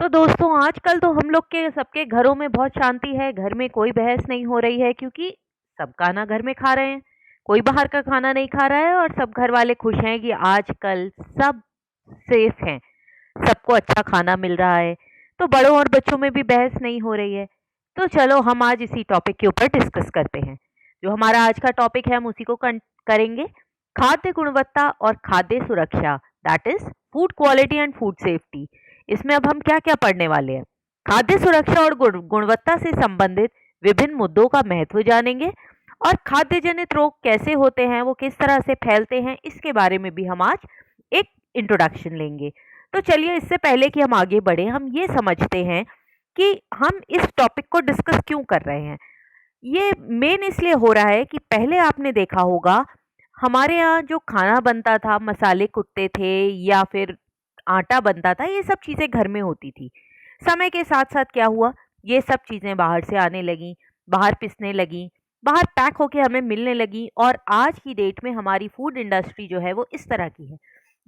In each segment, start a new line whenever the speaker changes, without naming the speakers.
तो दोस्तों आजकल तो हम लोग के सबके घरों में बहुत शांति है। घर में कोई बहस नहीं हो रही है क्योंकि सब खाना घर में खा रहे हैं। कोई बाहर का खाना नहीं खा रहा है और सब घर वाले खुश हैं कि आजकल सब सेफ हैं। सबको अच्छा खाना मिल रहा है। तो बड़ों और बच्चों में भी बहस नहीं हो रही है। तो चलो हम आज इसी टॉपिक के ऊपर डिस्कस करते हैं। जो हमारा आज का टॉपिक है हम उसी को करेंगे। खाद्य गुणवत्ता और खाद्य सुरक्षा, that is food quality and food safety. इसमें अब हम क्या क्या पढ़ने वाले हैं? खाद्य सुरक्षा और गुणवत्ता से संबंधित विभिन्न मुद्दों का महत्व जानेंगे और खाद्य जनित रोग कैसे होते हैं, वो किस तरह से फैलते हैं, इसके बारे में भी हम आज एक इंट्रोडक्शन लेंगे। तो चलिए इससे पहले कि हम आगे बढ़े, हम ये समझते हैं कि हम इस टॉपिक को डिस्कस क्यों कर रहे हैं। ये मेन इसलिए हो रहा है कि पहले आपने देखा होगा हमारे यहाँ जो खाना बनता था, मसाले कुटते थे या फिर आटा बनता था, ये सब चीज़ें घर में होती थी। समय के साथ साथ क्या हुआ, ये सब चीज़ें बाहर से आने लगी, बाहर पिसने लगी, बाहर पैक होके हमें मिलने लगी और आज की डेट में हमारी फूड इंडस्ट्री जो है वो इस तरह की है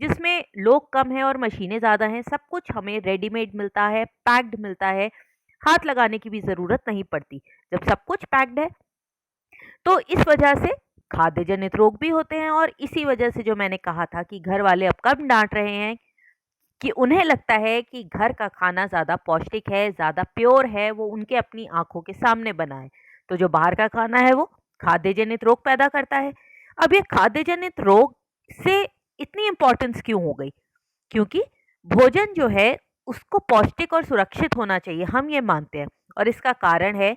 जिसमें लोग कम हैं और मशीनें ज़्यादा हैं। सब कुछ हमें रेडीमेड मिलता है, पैक्ड मिलता है, हाथ लगाने की भी ज़रूरत नहीं पड़ती। जब सब कुछ पैक्ड है तो इस वजह से खाद्य जनित रोग भी होते हैं। और इसी वजह से जो मैंने कहा था कि घर वाले अब कब डांट रहे हैं कि उन्हें लगता है कि घर का खाना ज़्यादा पौष्टिक है, ज़्यादा प्योर है, वो उनके अपनी आंखों के सामने बना है। तो जो बाहर का खाना है वो खाद्य जनित रोग पैदा करता है। अब ये खाद्य जनित रोग से इतनी इम्पोर्टेंस क्यों हो गई? क्योंकि भोजन जो है उसको पौष्टिक और सुरक्षित होना चाहिए, हम ये मानते हैं। और इसका कारण है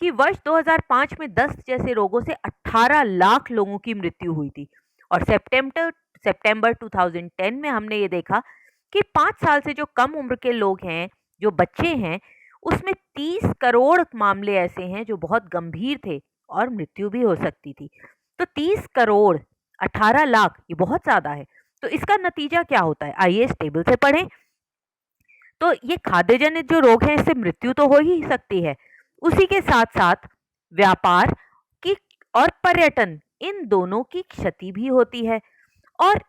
कि वर्ष 2005 में दस्त जैसे रोगों से 18 लाख लोगों की मृत्यु हुई थी। और सितंबर 2010 में हमने ये देखा कि 5 साल से जो कम उम्र के लोग हैं, जो बच्चे हैं, उसमें 30 करोड़ मामले ऐसे हैं जो बहुत गंभीर थे और मृत्यु भी हो सकती थी। तो 30 करोड़ 18 लाख, ये बहुत ज्यादा है। तो इसका नतीजा क्या होता है, आइए इस टेबल से पढ़ें। तो ये खाद्य जनित जो रोग हैं, इससे मृत्यु तो हो ही सकती है, उसी के साथ साथ व्यापार की और पर्यटन, इन दोनों की क्षति भी होती है और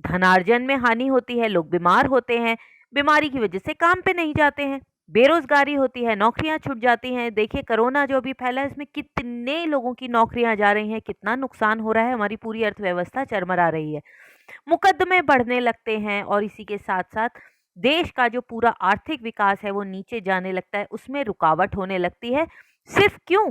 धनार्जन में हानि होती है। लोग बीमार होते हैं, बीमारी की वजह से काम पे नहीं जाते हैं, बेरोजगारी होती है, नौकरियां छूट जाती हैं। देखिए कोरोना जो अभी फैला है, इसमें कितने लोगों की नौकरियां जा रही हैं, कितना नुकसान हो रहा है, हमारी पूरी अर्थव्यवस्था चरमरा रही है, मुकदमे बढ़ने लगते हैं और इसी के साथ साथ देश का जो पूरा आर्थिक विकास है वो नीचे जाने लगता है, उसमें रुकावट होने लगती है। सिर्फ क्यों?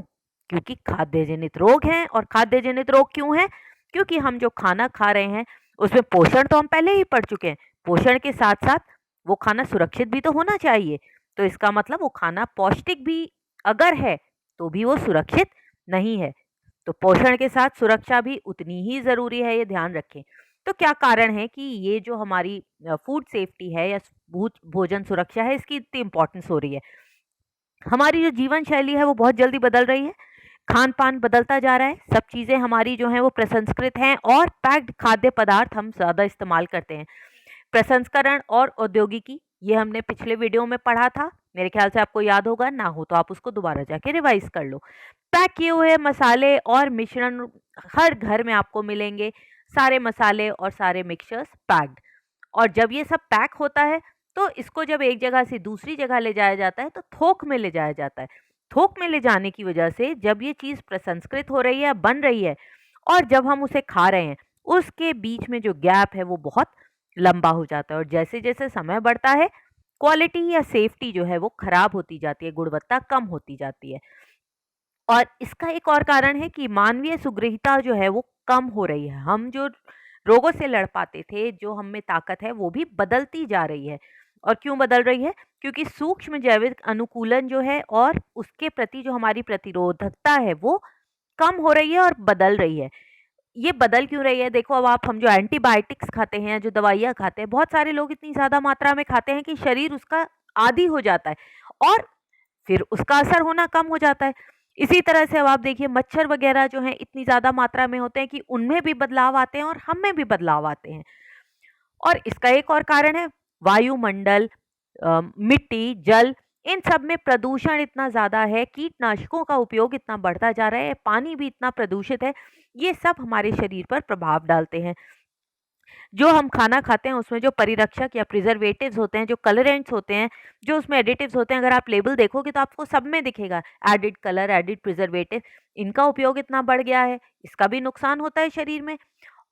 क्योंकि खाद्य जनित रोग हैं। और खाद्य जनित रोग क्यों है? क्योंकि हम जो खाना खा रहे हैं उसमें पोषण तो हम पहले ही पढ़ चुके हैं, पोषण के साथ साथ वो खाना सुरक्षित भी तो होना चाहिए। तो इसका मतलब वो खाना पौष्टिक भी अगर है तो भी वो सुरक्षित नहीं है। तो पोषण के साथ सुरक्षा भी उतनी ही जरूरी है, ये ध्यान रखें। तो क्या कारण है कि ये जो हमारी फूड सेफ्टी है या भोजन सुरक्षा है, इसकी इतनी इंपॉर्टेंस हो रही है? हमारी जो जीवन शैली है वो बहुत जल्दी बदल रही है, खान पान बदलता जा रहा है, सब चीज़ें हमारी जो हैं वो प्रसंस्कृत हैं और पैक्ड खाद्य पदार्थ हम ज़्यादा इस्तेमाल करते हैं। प्रसंस्करण और औद्योगिकी, ये हमने पिछले वीडियो में पढ़ा था, मेरे ख्याल से आपको याद होगा, ना हो तो आप उसको दोबारा जाके रिवाइज कर लो। पैक किए हुए मसाले और मिश्रण हर घर में आपको मिलेंगे, सारे मसाले और सारे मिक्सचर्स पैक्ड। और जब ये सब पैक होता है तो इसको जब एक जगह से दूसरी जगह ले जाया जाता है तो थोक में ले जाया जाता है। थोक में ले जाने की वजह से जब ये चीज़ प्रसंस्कृत हो रही है, बन रही है, और जब हम उसे खा रहे हैं, उसके बीच में जो गैप है वो बहुत लंबा हो जाता है। और जैसे जैसे समय बढ़ता है क्वालिटी या सेफ्टी जो है वो खराब होती जाती है, गुणवत्ता कम होती जाती है। और इसका एक और कारण है कि मानवीय सुगृहीता जो है वो कम हो रही है। हम जो रोगों से लड़ पाते थे, जो हम में ताकत है, वो भी बदलती जा रही है। और क्यों बदल रही है? क्योंकि सूक्ष्म जैविक अनुकूलन जो है और उसके प्रति जो हमारी प्रतिरोधकता है वो कम हो रही है और बदल रही है। ये बदल क्यों रही है? देखो अब हम जो एंटीबायोटिक्स खाते हैं, जो दवाइयाँ खाते हैं, बहुत सारे लोग इतनी ज़्यादा मात्रा में खाते हैं कि शरीर उसका आदी हो जाता है और फिर उसका असर होना कम हो जाता है। इसी तरह से अब आप देखिए मच्छर वगैरह जो हैं इतनी ज़्यादा मात्रा में होते हैं कि उनमें भी बदलाव आते हैं और हम में भी बदलाव आते हैं। और इसका एक और कारण है वायुमंडल, मिट्टी, जल, इन सब में प्रदूषण इतना ज़्यादा है, कीटनाशकों का उपयोग इतना बढ़ता जा रहा है, पानी भी इतना प्रदूषित है, ये सब हमारे शरीर पर प्रभाव डालते हैं। जो हम खाना खाते हैं उसमें जो परिरक्षक या प्रिजर्वेटिव्स होते हैं, जो कलरेंट्स होते हैं, जो उसमें एडिटिव्स होते हैं, अगर आप लेबल देखोगे तो आपको सब में दिखेगा एडिड कलर, एडिड प्रिजर्वेटिव। इनका उपयोग इतना बढ़ गया है, इसका भी नुकसान होता है शरीर में।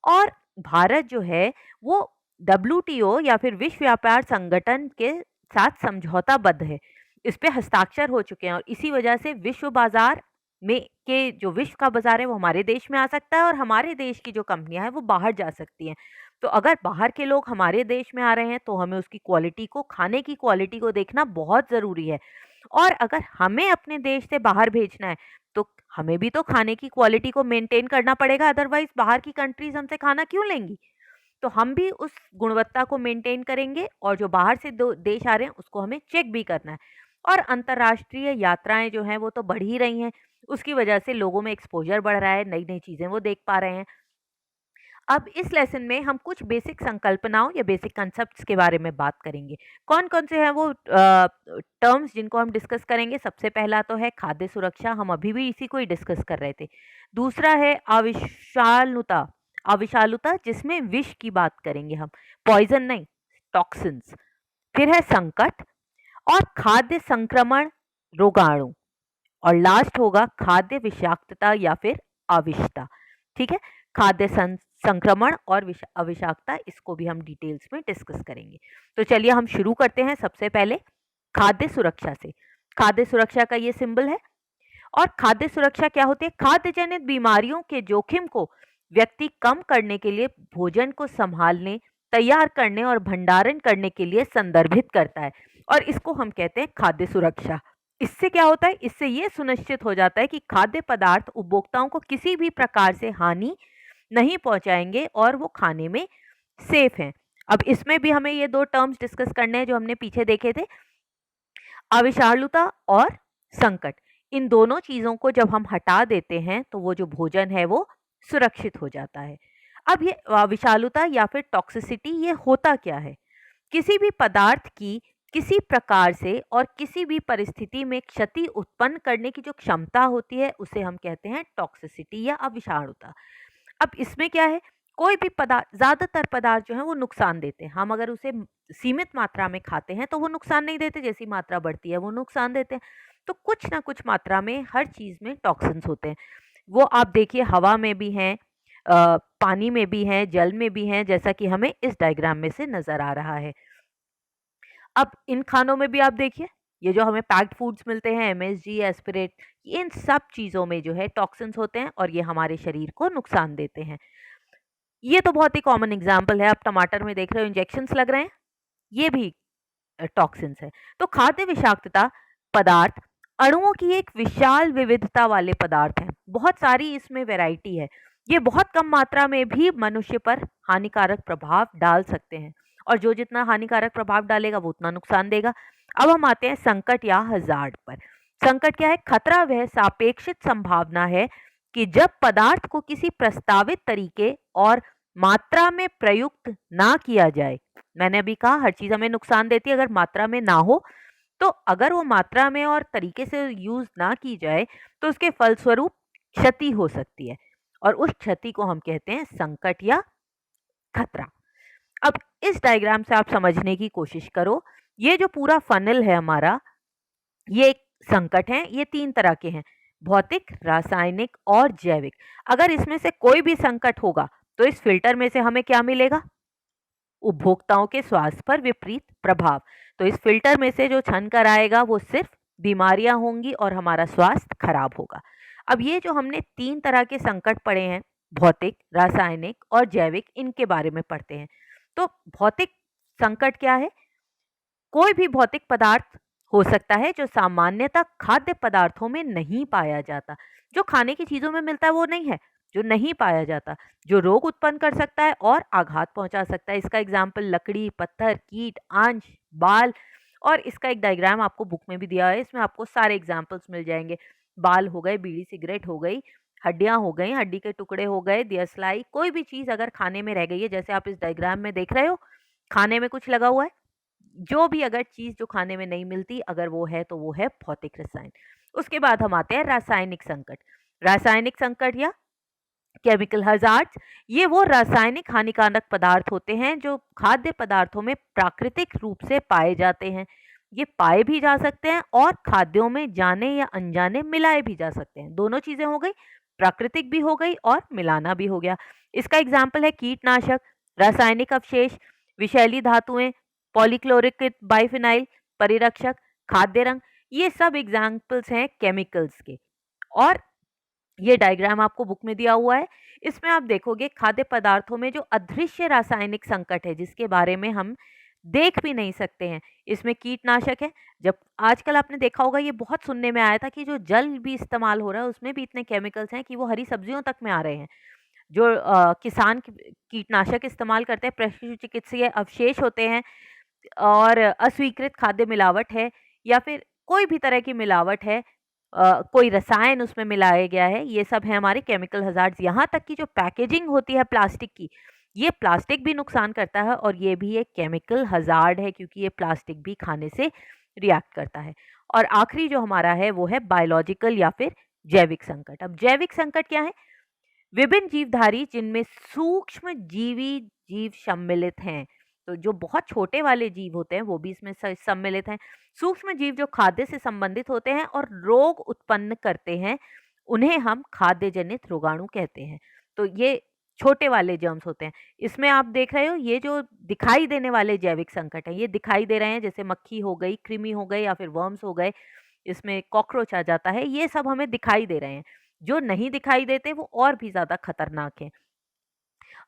और भारत जो है वो डब्ल्यूटीओ या फिर विश्व व्यापार संगठन के साथ समझौताबद्ध है, इस पे हस्ताक्षर हो चुके हैं और इसी वजह से विश्व बाजार में के जो विश्व का बाजार है वो हमारे देश में आ सकता है और हमारे देश की जो कंपनियां हैं वो बाहर जा सकती हैं। तो अगर बाहर के लोग हमारे देश में आ रहे हैं तो हमें उसकी क्वालिटी को, खाने की क्वालिटी को देखना बहुत ज़रूरी है। और अगर हमें अपने देश से बाहर भेजना है तो हमें भी तो खाने की क्वालिटी को मेंटेन करना पड़ेगा, अदरवाइज बाहर की कंट्रीज हमसे खाना क्यों लेंगी। तो हम भी उस गुणवत्ता को मेंटेन करेंगे और जो बाहर से देश आ रहे हैं उसको हमें चेक भी करना है। और अंतर्राष्ट्रीय यात्राएं जो हैं वो तो बढ़ ही रही हैं, उसकी वजह से लोगों में एक्सपोजर बढ़ रहा है, नई नई चीज़ें वो देख पा रहे हैं। अब इस लेसन में हम कुछ बेसिक संकल्पनाओं या बेसिक कंसेप्ट्स के बारे में बात करेंगे। कौन कौन से हैं वो टर्म्स जिनको हम डिस्कस करेंगे। सबसे पहला तो है खाद्य सुरक्षा, हम अभी भी इसी को ही डिस्कस कर रहे थे। दूसरा है अविषालुता, अविषालुता जिसमें विष की बात करेंगे हम, पॉइजन नहीं, टॉक्सिन्स। फिर है संकट और खाद्य संक्रमण, रोगाणु। और लास्ट होगा खाद्य विषाक्तता या फिर अविषता। ठीक है, खाद्य संक्रमण और अविषाक्तता, इसको भी हम डिटेल्स में डिस्कस करेंगे। तो चलिए हम शुरू करते हैं सबसे पहले खाद्य सुरक्षा से। खाद्य सुरक्षा का ये सिंबल है। और खाद्य सुरक्षा क्या होती है? खाद्य जनित बीमारियों के जोखिम को व्यक्ति कम करने के लिए भोजन को संभालने, तैयार करने और भंडारण करने के लिए संदर्भित करता है और इसको हम कहते हैं खाद्य सुरक्षा। इससे क्या होता है? इससे ये सुनिश्चित हो जाता है कि खाद्य पदार्थ उपभोक्ताओं को किसी भी प्रकार से हानि नहीं पहुंचाएंगे और वो खाने में सेफ हैं। अब इसमें भी हमें ये दो टर्म्स डिस्कस करने हैं जो हमने पीछे देखे थे, अविषालुता और संकट। इन दोनों चीजों को जब हम हटा देते हैं तो वो जो भोजन है वो सुरक्षित हो जाता है। अब ये अविषालुता या फिर टॉक्सिसिटी, ये होता क्या है? किसी भी पदार्थ की किसी प्रकार से और किसी भी परिस्थिति में क्षति उत्पन्न करने की जो क्षमता होती है उसे हम कहते हैं टॉक्सिसिटी या अविषालुता। अब इसमें क्या है, कोई भी पदार्थ, ज्यादातर पदार्थ जो है वो नुकसान देते हैं। हम अगर उसे सीमित मात्रा में खाते हैं तो वो नुकसान नहीं देते, जैसी मात्रा बढ़ती है वो नुकसान देते हैं। तो कुछ ना कुछ मात्रा में हर चीज में टॉक्सिन्स होते हैं। वो आप देखिए हवा में भी हैं, पानी में भी हैं, जल में भी हैं, जैसा कि हमें इस डायग्राम में से नजर आ रहा है। अब इन खानों में भी आप देखिए, ये जो हमें पैक्ड फूड्स मिलते हैं, एमएसजी, एस्पिरेट, इन सब चीजों में जो है टॉक्सिन्स होते हैं और ये हमारे शरीर को नुकसान देते हैं। ये तो बहुत ही कॉमन एग्जाम्पल है। आप टमाटर में देख रहे हो इंजेक्शंस लग रहे हैं, ये भी टॉक्सिन्स है। तो खाद्य विषाक्तता पदार्थ अणुओं की एक विशाल विविधता वाले पदार्थ हैं, बहुत सारी इसमें वैरायटी है। ये बहुत कम मात्रा में भी मनुष्य पर हानिकारक प्रभाव डाल सकते हैं और जो जितना हानिकारक प्रभाव डालेगा वो उतना नुकसान देगा। अब हम आते हैं संकट या हजार्ड पर। संकट क्या है? खतरा वह सापेक्षित संभावना है कि जब पदार्थ को किसी प्रस्तावित तरीके और मात्रा में प्रयुक्त ना किया जाए। मैंने अभी कहा हर चीज हमें नुकसान देती है अगर मात्रा में ना हो, तो अगर वो मात्रा में और तरीके से यूज ना की जाए तो उसके फलस्वरूप क्षति हो सकती है और उस क्षति को हम कहते हैं संकट या खतरा। अब इस डायग्राम से आप समझने की कोशिश करो, ये जो पूरा फनल है हमारा, ये एक संकट है। ये तीन तरह के हैं, भौतिक, रासायनिक और जैविक। अगर इसमें से कोई भी संकट होगा तो इस फिल्टर में से हमें क्या मिलेगा? उपभोक्ताओं के स्वास्थ्य पर विपरीत प्रभाव। तो इस फिल्टर में से जो छन कर आएगा वो सिर्फ बीमारियां होंगी और हमारा स्वास्थ्य खराब होगा। अब ये जो हमने तीन तरह के संकट पढ़े हैं, भौतिक, रासायनिक और जैविक, इनके बारे में पढ़ते हैं। तो भौतिक संकट क्या है? कोई भी भौतिक पदार्थ हो सकता है जो सामान्यतः खाद्य पदार्थों में नहीं पाया जाता। जो खाने की चीजों में मिलता है वो नहीं है, जो नहीं पाया जाता, जो रोग उत्पन्न कर सकता है और आघात पहुंचा सकता है। इसका एग्जाम्पल लकड़ी, पत्थर, कीट, आंच, बाल, और इसका एक डायग्राम आपको बुक में भी दिया है, इसमें आपको सारे एग्जाम्पल्स मिल जाएंगे। बाल हो गए, बीड़ी सिगरेट हो गई, हड्डियां हो गई, हड्डी के टुकड़े हो गए, दियसलाई, कोई भी चीज अगर खाने में रह गई है, जैसे आप इस डायग्राम में देख रहे हो, खाने में कुछ लगा हुआ है, जो भी अगर चीज जो खाने में नहीं मिलती अगर वो है तो वो है भौतिक रसायन। उसके बाद हम आते हैं रासायनिक संकट। रासायनिक संकट या केमिकल हजार्ड्स ये वो रासायनिक हानिकारक पदार्थ होते हैं जो खाद्य पदार्थों में प्राकृतिक रूप से पाए जाते हैं। ये पाए भी जा सकते हैं और खाद्यों में जाने या अनजाने मिलाए भी जा सकते हैं। दोनों चीजें हो गई, प्राकृतिक भी हो गई और मिलाना भी हो गया। इसका एग्जाम्पल है कीटनाशक, रासायनिक अवशेष, विषैली धातुएं, पॉलीक्लोरिक बाइफिनाइल, परिरक्षक, खाद्य रंग, ये सब एग्जाम्पल्स हैं केमिकल्स के। और ये डायग्राम आपको बुक में दिया हुआ है। इसमें आप देखोगे खाद्य पदार्थों में जो अदृश्य रासायनिक संकट है जिसके बारे में हम देख भी नहीं सकते हैं, इसमें कीटनाशक है। जब आजकल आपने देखा होगा, ये बहुत सुनने में आया था कि जो जल भी इस्तेमाल हो रहा है उसमें भी इतने केमिकल्स हैं कि वो हरी सब्जियों तक में आ रहे हैं। जो किसान कीटनाशक इस्तेमाल करते हैं, पशु चिकित्सीय अवशेष होते हैं और अस्वीकृत खाद्य मिलावट है या फिर कोई भी तरह की मिलावट है, कोई रसायन उसमें मिलाया गया है, ये सब है हमारे केमिकल हजार्ड्स। यहाँ तक कि जो पैकेजिंग होती है प्लास्टिक की, ये प्लास्टिक भी नुकसान करता है और ये भी एक केमिकल हजार्ड है क्योंकि ये प्लास्टिक भी खाने से रिएक्ट करता है। और आखिरी जो हमारा है वो है बायोलॉजिकल या फिर जैविक संकट। अब जैविक संकट क्या है? विभिन्न जीवधारी जिनमें सूक्ष्म जीवी जीव सम्मिलित हैं। तो जो बहुत छोटे वाले जीव होते हैं वो भी इसमें सम्मिलित हैं। सूक्ष्म जीव जो खाद्य से संबंधित होते हैं और रोग उत्पन्न करते हैं, उन्हें हम खाद्य जनित रोगाणु कहते हैं। तो ये छोटे वाले जर्म्स होते हैं। इसमें आप देख रहे हो ये जो दिखाई देने वाले जैविक संकट हैं, ये दिखाई दे रहे हैं, जैसे मक्खी हो गई, कृमि हो गए या फिर वर्म्स हो गए, इसमें कॉकरोच आ जाता है, ये सब हमें दिखाई दे रहे हैं। जो नहीं दिखाई देते वो और भी ज्यादा खतरनाक है।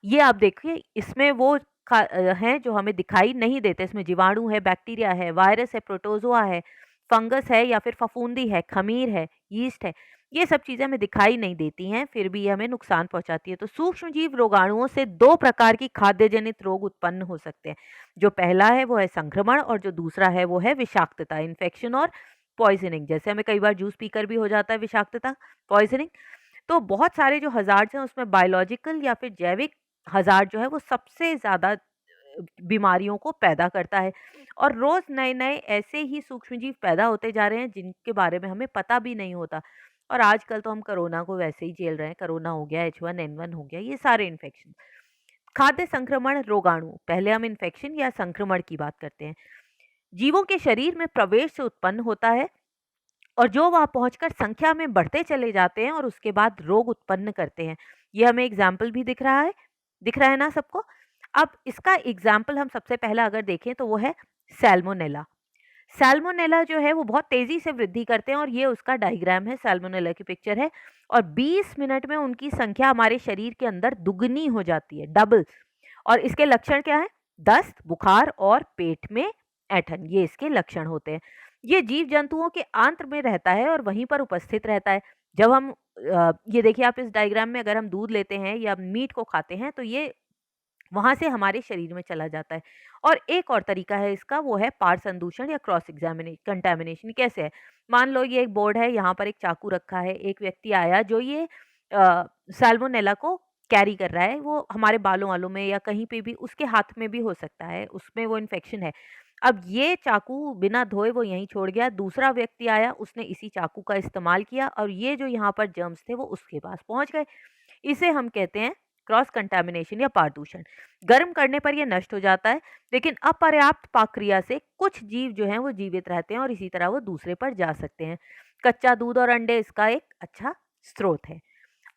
ये आप देखिए, इसमें वो हैं जो हमें दिखाई नहीं देते। इसमें जीवाणु है, बैक्टीरिया है, वायरस है, प्रोटोजोआ है, फंगस है या फिर फफूंदी है, खमीर है, यीस्ट है। ये सब चीजें हमें दिखाई नहीं देती हैं, फिर भी ये हमें नुकसान पहुंचाती है। तो सूक्ष्म जीव रोगाणुओं से दो प्रकार की खाद्य जनित रोग उत्पन्न हो सकते हैं। जो पहला है वो है संक्रमण और जो दूसरा है वो है विषाक्तता, इन्फेक्शन और पॉइजनिंग। जैसे हमें कई बार जूस पीकर भी हो जाता है विषाक्तता, पॉइजनिंग। तो बहुत सारे जो हजार्ड्स हैं उसमें बायोलॉजिकल या फिर जैविक हजार्ड जो है वो सबसे ज़्यादा बीमारियों को पैदा करता है। और रोज़ नए-नए ऐसे ही सूक्ष्मजीव पैदा होते जा रहे हैं जिनके बारे में हमें पता भी नहीं होता। और आजकल तो हम कोरोना को वैसे ही झेल रहे हैं, कोरोना हो गया, H1N1 हो गया, ये सारे इन्फेक्शन। खाद्य संक्रमण रोगाणु, पहले हम इन्फेक्शन या संक्रमण की बात करते हैं। जीवों के शरीर में प्रवेश से उत्पन्न होता है और जो वहां पहुंचकर संख्या में बढ़ते चले जाते हैं और उसके बाद रोग उत्पन्न करते हैं। ये हमें एग्जाम्पल भी दिख रहा है ना सबको। अब इसका एग्जाम्पल हम सबसे पहला अगर देखें तो वो है सैल्मोनेला। सैल्मोनेला जो है वो बहुत तेजी से वृद्धि करते हैं और ये उसका डायग्राम है, सैल्मोनेला की पिक्चर है। और 20 मिनट में उनकी संख्या हमारे शरीर के अंदर दुगनी हो जाती है, डबल। और इसके लक्षण क्या है? दस्त, बुखार और पेट में ऐंठन, ये इसके लक्षण होते हैं। ये जीव जंतुओं के आंत्र में रहता है और वहीं पर उपस्थित रहता है। जब हम ये देखिए आप इस डायग्राम में, अगर हम दूध लेते हैं या मीट को खाते हैं तो ये वहां से हमारे शरीर में चला जाता है। और एक और तरीका है इसका, वो है पार संदूषण या क्रॉस कंटेमिनेशन। कैसे है? मान लो ये एक बोर्ड है, यहाँ पर एक चाकू रखा है, एक व्यक्ति आया जो ये सैल्मोनेला को कैरी कर रहा है, वो हमारे बालों वालों में या कहीं पे भी, उसके हाथ में भी हो सकता है, उसमें वो इन्फेक्शन है। अब ये चाकू बिना धोए वो यहीं छोड़ गया, दूसरा व्यक्ति आया, उसने इसी चाकू का इस्तेमाल किया और ये जो यहाँ पर जर्म्स थे वो उसके पास पहुंच गए। इसे हम कहते हैं क्रॉस कंटामिनेशन या पारदूषण। गर्म करने पर यह नष्ट हो जाता है, लेकिन अपर्याप्त प्रक्रिया से कुछ जीव जो हैं वो जीवित रहते हैं और इसी तरह वो दूसरे पर जा सकते हैं। कच्चा दूध और अंडे इसका एक अच्छा स्रोत है।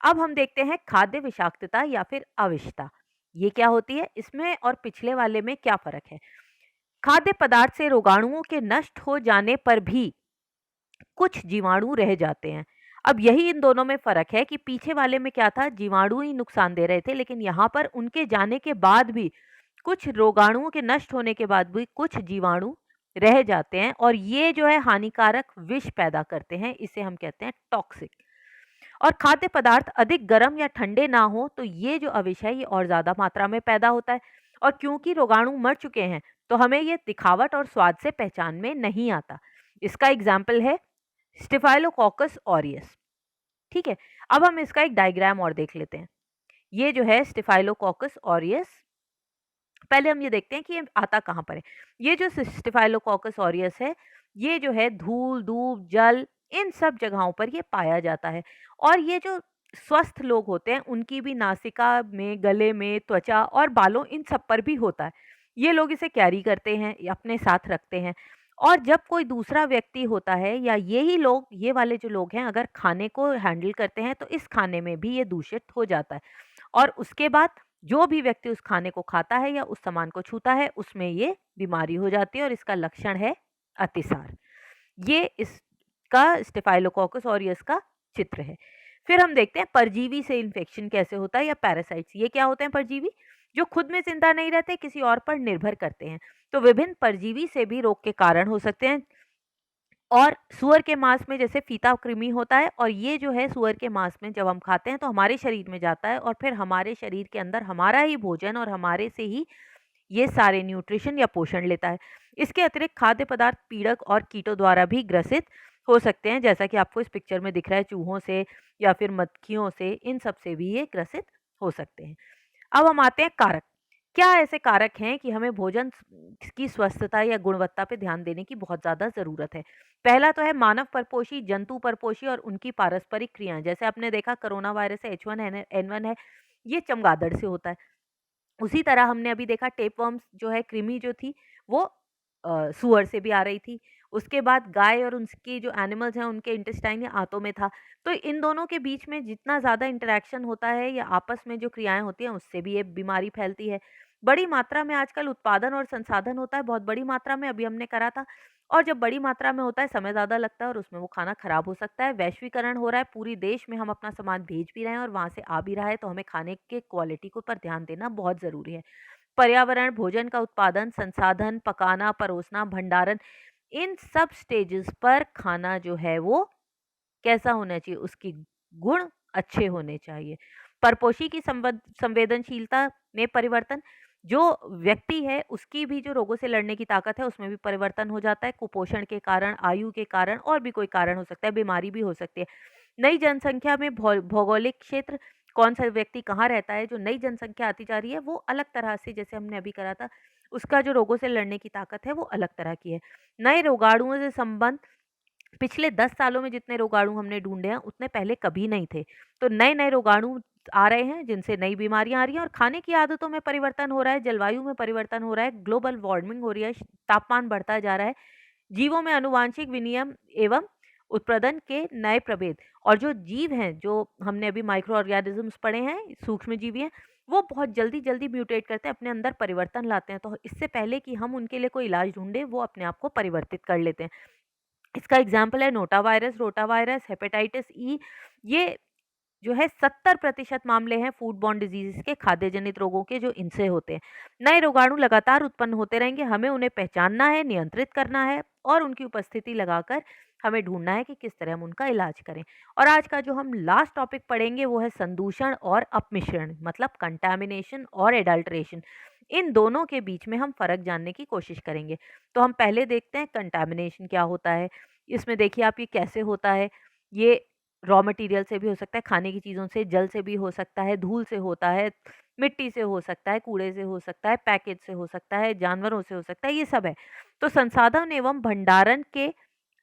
अब हम देखते हैं खाद्य विषाक्तता या फिर अविषता, ये क्या होती है, इसमें और पिछले वाले में क्या फर्क है। खाद्य पदार्थ से रोगाणुओं के नष्ट हो जाने पर भी कुछ जीवाणु रह जाते हैं। अब यही इन दोनों में फर्क है कि पीछे वाले में क्या था, जीवाणु ही नुकसान दे रहे थे, लेकिन यहाँ पर उनके जाने के बाद भी, कुछ रोगाणुओं के नष्ट होने के बाद भी कुछ जीवाणु रह जाते हैं और ये जो है हानिकारक विष पैदा करते हैं, इसे हम कहते हैं टॉक्सिक। और खाद्य पदार्थ अधिक गर्म या ठंडे ना हो तो ये जो अविष है ये और ज्यादा मात्रा में पैदा होता है। और क्योंकि रोगाणु मर चुके हैं तो हमें ये दिखावट और स्वाद से पहचान में नहीं आता। इसका एग्जाम्पल है स्टिफाइलोकोकस ऑरियस। ठीक है, अब हम इसका एक डायग्राम और देख लेते हैं। ये जो है स्टिफाइलोकोकस ऑरियस, पहले हम ये देखते हैं कि ये आता कहाँ पर है। ये जो स्टिफाइलोकोकस ऑरियस है, ये जो है धूल, धूप, जल, इन सब जगहों पर ये पाया जाता है। और ये जो स्वस्थ लोग होते हैं उनकी भी नासिका में, गले में, त्वचा और बालों इन सब पर भी होता है। ये लोग इसे कैरी करते हैं या अपने साथ रखते हैं। और जब कोई दूसरा व्यक्ति होता है या यही लोग, ये वाले जो लोग हैं, अगर खाने को हैंडल करते हैं तो इस खाने में भी ये दूषित हो जाता है। और उसके बाद जो भी व्यक्ति उस खाने को खाता है या उस सामान को छूता है उसमें ये बीमारी हो जाती है और इसका लक्षण है अतिसार। ये इसका स्टेफाइलोकोकस ऑरियस का चित्र है। फिर हम देखते हैं परजीवी से इन्फेक्शन कैसे होता है या पैरासाइट्स। ये क्या होते हैं परजीवी? जो खुद में जिंदा नहीं रहते, किसी और पर निर्भर करते हैं। तो विभिन्न परजीवी से भी रोग के कारण हो सकते हैं। और सुअर के मांस में जैसे फीता कृमि होता है, और ये जो है सुअर के मांस में जब हम खाते हैं तो हमारे शरीर में जाता है और फिर हमारे शरीर के अंदर हमारा ही भोजन और हमारे से ही ये सारे न्यूट्रिशन या पोषण लेता है। इसके अतिरिक्त खाद्य पदार्थ पीड़क और कीटों द्वारा भी ग्रसित हो सकते हैं, जैसा कि आपको इस पिक्चर में दिख रहा है, चूहों से या फिर मक्खियों से, इन सब से भी ये ग्रसित हो सकते हैं। अब हम आते हैं कारक। क्या ऐसे कारक हैं कि हमें भोजन की स्वस्थता या गुणवत्ता पे ध्यान देने की बहुत ज़्यादा ज़रूरत है? पहला तो है मानव परपोषी, जंतु परपोषी और उनकी पारस्परिक क्रियाएं। जैसे आपने देखा कोरोना वायरस है, H1N1 है, ये चमगादड़ से होता है। उसी तरह हमने अभी देखा टेपवर्म्स जो है, कृमि जो थी वो सुअर से भी आ रही थी। उसके बाद गाय और उनकी जो एनिमल्स हैं उनके इंटेस्टाइन या आंतों में था। तो इन दोनों के बीच में जितना ज़्यादा इंटरेक्शन होता है या आपस में जो क्रियाएं होती हैं उससे भी ये बीमारी फैलती है। बड़ी मात्रा में आजकल उत्पादन और संसाधन होता है, बहुत बड़ी मात्रा में, अभी हमने करा था। और जब बड़ी मात्रा में होता है समय ज़्यादा लगता है और उसमें वो खाना खराब हो सकता है। वैश्वीकरण हो रहा है, पूरी देश में हम अपना सामान भेज भी रहे हैं और वहाँ से आ भी रहा है, तो हमें खाने के क्वालिटी को पर ध्यान देना बहुत ज़रूरी है। पर्यावरण, भोजन का उत्पादन, संसाधन, पकाना, परोसना, भंडारण, इन सब स्टेजेस पर खाना जो है वो कैसा होना चाहिए, उसकी गुण अच्छे होने चाहिए। परपोषी की संवेदनशीलता में परिवर्तन, जो व्यक्ति है उसकी भी जो रोगों से लड़ने की ताकत है उसमें भी परिवर्तन हो जाता है। कुपोषण के कारण, आयु के कारण और भी कोई कारण हो सकता है, बीमारी भी हो सकती है। नई जनसंख्या में भौगोलिक क्षेत्र, कौन सा व्यक्ति कहाँ रहता है, जो नई जनसंख्या आती जा रही है वो अलग तरह से, जैसे हमने अभी करा था, उसका जो रोगों से लड़ने की ताकत है वो अलग तरह की है। नए रोगाणुओं से संबंध, पिछले 10 सालों में जितने रोगाणु हमने ढूंढे हैं उतने पहले कभी नहीं थे। तो नए नए रोगाणु आ रहे हैं जिनसे नई बीमारियां आ रही हैं, और खाने की आदतों में परिवर्तन हो रहा है, जलवायु में परिवर्तन हो रहा है, ग्लोबल वार्मिंग हो रही है, तापमान बढ़ता जा रहा है, जीवों में आनुवांशिक विनियम एवं उत्पादन के नए प्रभेद, और जो जीव हैं, जो हमने अभी माइक्रो ऑर्गेनिजम्स पढ़े हैं, सूक्ष्म जीवी हैं, वो बहुत जल्दी जल्दी म्यूटेट करते हैं, अपने अंदर परिवर्तन लाते हैं। तो इससे पहले कि हम उनके लिए कोई इलाज ढूंढे, वो अपने आप को परिवर्तित कर लेते हैं। इसका एग्जाम्पल है NOTA virus, rota virus, hepatitis E. ये जो है 70% मामले हैं फूड बॉर्न डिजीज के, खाद्य जनित रोगों के, जो इनसे होते हैं। नए रोगाणु लगातार उत्पन्न होते रहेंगे, हमें उन्हें पहचानना है, नियंत्रित करना है और उनकी उपस्थिति लगाकर हमें ढूंढना है कि किस तरह हम उनका इलाज करें। और आज का जो हम लास्ट टॉपिक पढ़ेंगे वो है संदूषण और अपमिश्रण, मतलब कंटामिनेशन और एडल्ट्रेशन। इन दोनों के बीच में हम फर्क जानने की कोशिश करेंगे। तो हम पहले देखते हैं कंटामिनेशन क्या होता है। इसमें देखिए आप ये कैसे होता है। ये रॉ मटेरियल से भी हो सकता है, खाने की चीज़ों से, जल से भी हो सकता है, धूल से होता है, मिट्टी से हो सकता है, कूड़े से हो सकता है, पैकेज से हो सकता है, जानवरों से हो सकता है, ये सब है। तो संसाधन एवं भंडारण के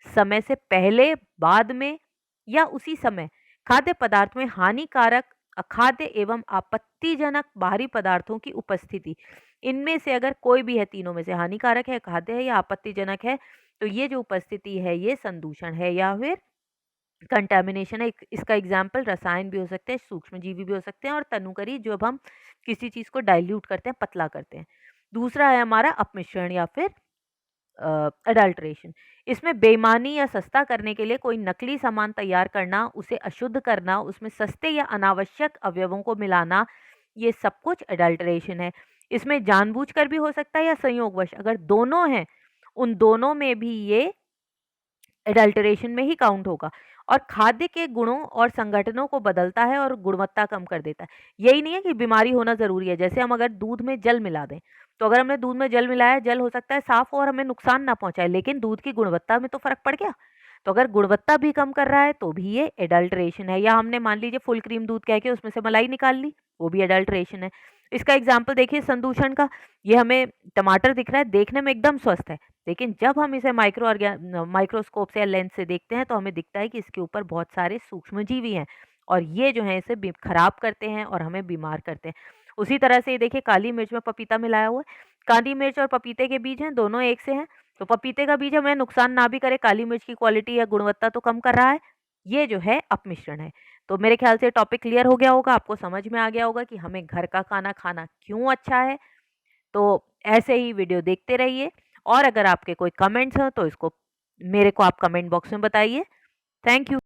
समय से पहले, बाद में या उसी समय खाद्य पदार्थ में हानिकारक, अखाद्य एवं आपत्तिजनक बाहरी पदार्थों की उपस्थिति, इनमें से अगर कोई भी है, तीनों में से हानिकारक है, खाद्य है या आपत्तिजनक है, तो ये जो उपस्थिति है ये संदूषण है या फिर कंटामिनेशन है। इसका एग्जाम्पल रसायन भी हो सकते हैं, सूक्ष्म जीवी भी हो सकते हैं और तनुकरी, जब हम किसी चीज को डाइल्यूट करते हैं, पतला करते हैं। दूसरा है हमारा अपमिश्रण या फिर अडल्ट्रेशन। इसमें बेईमानी या सस्ता करने के लिए कोई नकली सामान तैयार करना, उसे अशुद्ध करना, उसमें सस्ते या अनावश्यक अवयवों को मिलाना, ये सब कुछ अडल्ट्रेशन है। इसमें जानबूझकर भी हो सकता है या संयोगवश, अगर दोनों हैं उन दोनों में भी ये एडल्टरेशन में ही काउंट होगा। और खाद्य के गुणों और संगठनों को बदलता है और गुणवत्ता कम कर देता है। यही नहीं है कि बीमारी होना जरूरी है। जैसे हम अगर दूध में जल मिला दें, तो अगर हमने दूध में जल मिलाया, जल हो सकता है साफ हो और हमें नुकसान ना पहुंचाए, लेकिन दूध की गुणवत्ता में तो फर्क पड़ गया। तो अगर गुणवत्ता भी कम कर रहा है तो भी ये एडल्ट्रेशन है। या हमने मान लीजिए फुल क्रीम दूध कह के उसमें से मलाई निकाल ली, वो भी एडल्ट्रेशन है। इसका एग्जाम्पल देखिए संदूषण का। ये हमें टमाटर दिख रहा है, देखने में एकदम स्वस्थ है, लेकिन जब हम इसे माइक्रोस्कोप से या लेंस से देखते हैं तो हमें दिखता है कि इसके ऊपर बहुत सारे सूक्ष्म जीवी हैं और ये जो है इसे खराब करते हैं और हमें बीमार करते हैं। उसी तरह से ये देखिए काली मिर्च में पपीता मिलाया हुआ है। काली मिर्च और पपीते के बीज हैं, दोनों एक से हैं। तो पपीते का बीज हमें नुकसान ना भी करे, काली मिर्च की क्वालिटी या गुणवत्ता तो कम कर रहा है। ये जो है अपमिश्रण है। तो मेरे ख्याल से टॉपिक क्लियर हो गया होगा, आपको समझ में आ गया होगा कि हमें घर का खाना खाना क्यों अच्छा है। तो ऐसे ही वीडियो देखते रहिए, और अगर आपके कोई कमेंट्स हो तो इसको मेरे को आप कमेंट बॉक्स में बताइए। Thank you.